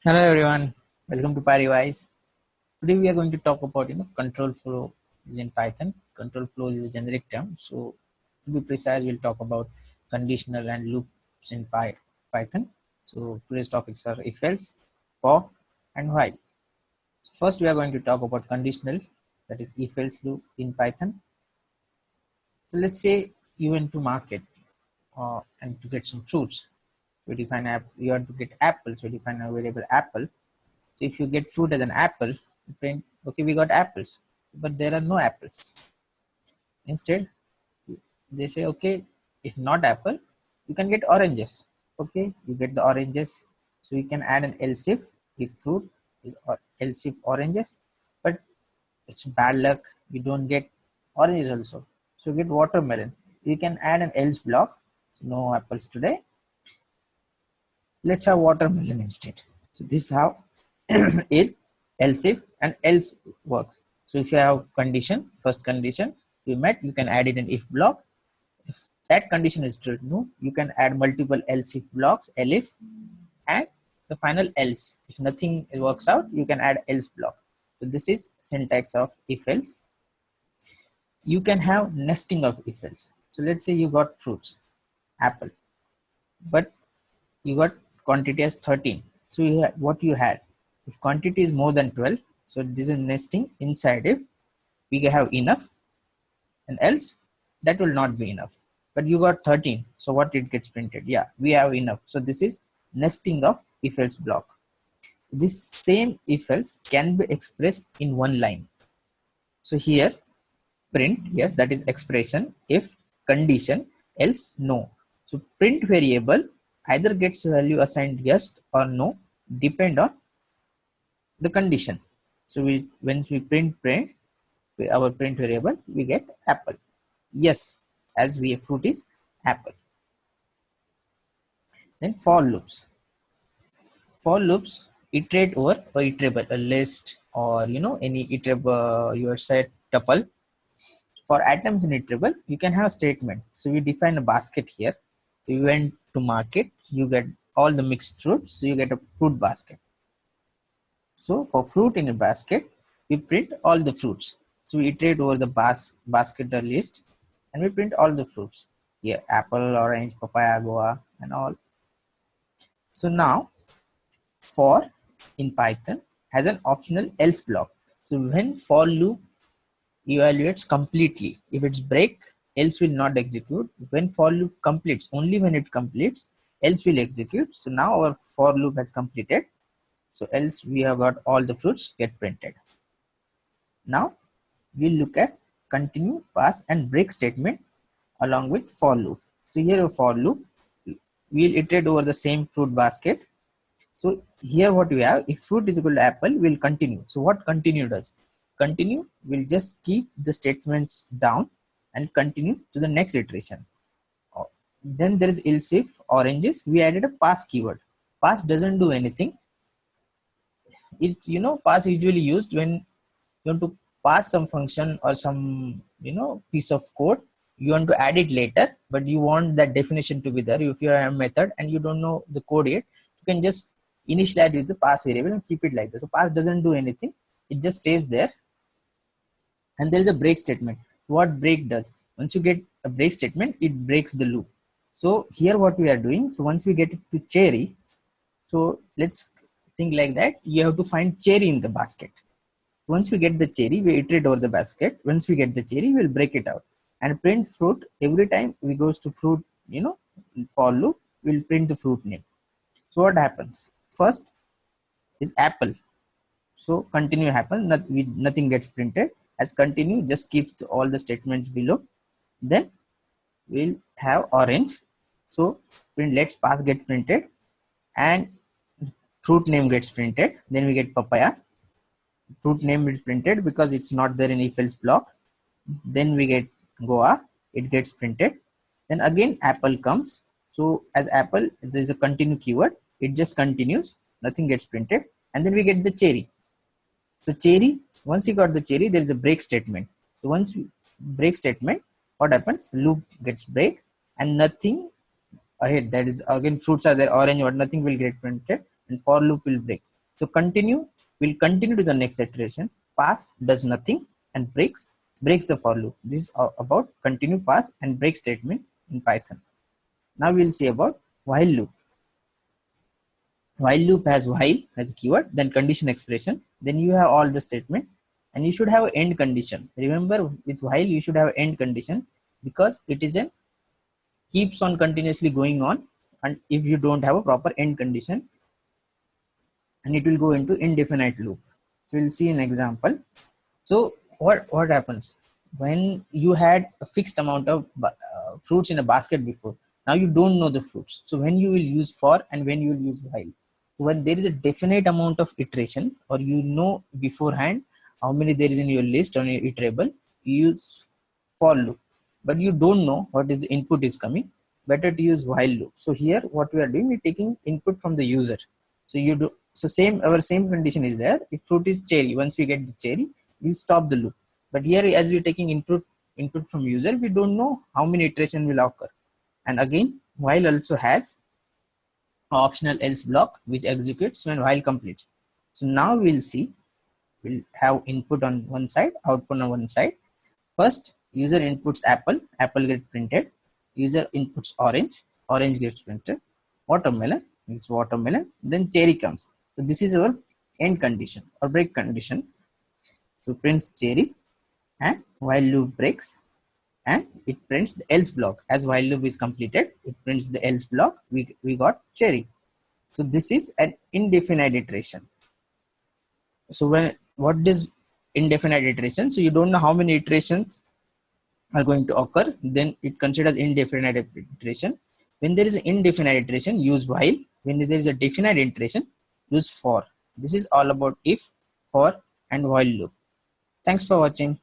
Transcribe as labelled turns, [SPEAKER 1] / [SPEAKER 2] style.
[SPEAKER 1] Hello everyone, welcome to pyrevise. Today we are going to talk about control flow is in Python. Control flow is a generic term. So to be precise, we'll talk about conditional and loops in Python. So today's topics are if else, for, and while. So first we are going to talk about conditional, that is if else loop in Python. So let's say you went to market and to get some fruits. You define you want to get apples. You define a variable apple. So if you get fruit as an apple, you print, okay, we got apples, but there are no apples. Instead, they say, okay, if not apple, you can get oranges. Okay, you get the oranges. So you can add an else if fruit is or else if oranges, but it's bad luck. You don't get oranges also. So you get watermelon. You can add an else block. So no apples today. Let's have watermelon instead. So this is how it else if and else works. So if you have condition, first condition you met, you can add it an if block. If that condition is true, you can add multiple else if blocks, elif, and the final else. If nothing works out, you can add else block. So this is syntax of if else. You can have nesting of if else. So let's say you got fruits, apple, but you got quantity as 13. So what you had, if quantity is more than 12, so this is nesting inside if we have enough, and else that will not be enough. But you got 13, so what it gets printed? Yeah, we have enough. So this is nesting of if else block. This same if else can be expressed in one line. So here print, yes, that is expression, if condition, else no. So print variable either gets value assigned yes or no, depend on the condition. So when we print our print variable, we get apple. Yes, as we fruit is apple. Then for loops. For loops iterate over a iterable, a list, or any iterable your set tuple. For items in iterable, you can have statement. So we define a basket here. So you went to market, you get all the mixed fruits, so you get a fruit basket. So for fruit in a basket, we print all the fruits. So we iterate over the basket or list, and we print all the fruits. Here, apple, orange, papaya, guava, and all. So now, for in Python has an optional else block. So when for loop evaluates completely, if it's break, else will not execute. When for loop completes, only when it completes, else will execute. So now our for loop has completed. So else we have got all the fruits get printed. Now we'll look at continue, pass, and break statement along with for loop. So here a for loop, we'll iterate over the same fruit basket. So here what we have, if fruit is equal to apple, we'll continue. So what continue does? Continue will just keep the statements down and continue to the next iteration. Then there is else if oranges, we added a pass keyword. Pass doesn't do anything. It pass usually used when you want to pass some function or some piece of code. You want to add it later, but you want that definition to be there. If you have a method and you don't know the code yet, you can just initialize with the pass variable and keep it like this. So pass doesn't do anything, it just stays there. And there is a break statement. What break does, once you get a break statement, it breaks the loop. So here what we are doing, so once we get it to cherry, so let's think like that, you have to find cherry in the basket. Once we get the cherry, we iterate over the basket. Once we get the cherry, we'll break it out and print fruit. Every time we goes to fruit, for loop, we'll print the fruit name. So what happens? First is apple. So continue happens, nothing gets printed. As continue just keeps all the statements below. Then we'll have orange. So print let's pass get printed and fruit name gets printed. Then we get papaya. Fruit name is printed because it's not there in if else block. Then we get goa, it gets printed. Then again apple comes. So as apple, there is a continue keyword, it just continues, nothing gets printed. And then we get the cherry. So cherry, once you got the cherry, there is a break statement. So once we break statement, what happens? Loop gets break and nothing ahead. That is again fruits are there, orange or nothing will get printed, and for loop will break. So continue will continue to the next iteration. Pass does nothing and breaks the for loop. This is about continue, pass, and break statement in Python. Now we'll see about while loop. While loop has while as a keyword, then condition expression, then you have all the statement, and you should have an end condition. Remember, with while you should have an end condition because it is a keeps on continuously going on, and if you don't have a proper end condition, and it will go into indefinite loop. So we'll see an example. So what happens when you had a fixed amount of fruits in a basket before? Now you don't know the fruits. So when you will use for and when you will use while. So when there is a definite amount of iteration, or you know beforehand how many there is in your list on your iterable, you use for loop. But you don't know what is the input is coming. Better to use while loop. So here what we are doing, we're taking input from the user. So you do so same our same condition is there. If fruit is cherry, once we get the cherry, we'll stop the loop. But here, as we're taking input from user, we don't know how many iteration will occur. And again, while also has optional else block which executes when while completes. So now we'll see, we'll have input on one side, output on one side. First, user inputs apple, apple gets printed. User inputs orange, orange gets printed. Watermelon, it's watermelon. Then cherry comes. So this is our end condition or break condition. So prints cherry, and while loop breaks, and it prints the else block. As while loop is completed, it prints the else block. We got cherry. So this is an indefinite iteration. So what is indefinite iteration? So you don't know how many iterations are going to occur, then it considers indefinite iteration. When there is an indefinite iteration, use while. When there is a definite iteration, use for. This is all about if, for, and while loop. Thanks for watching.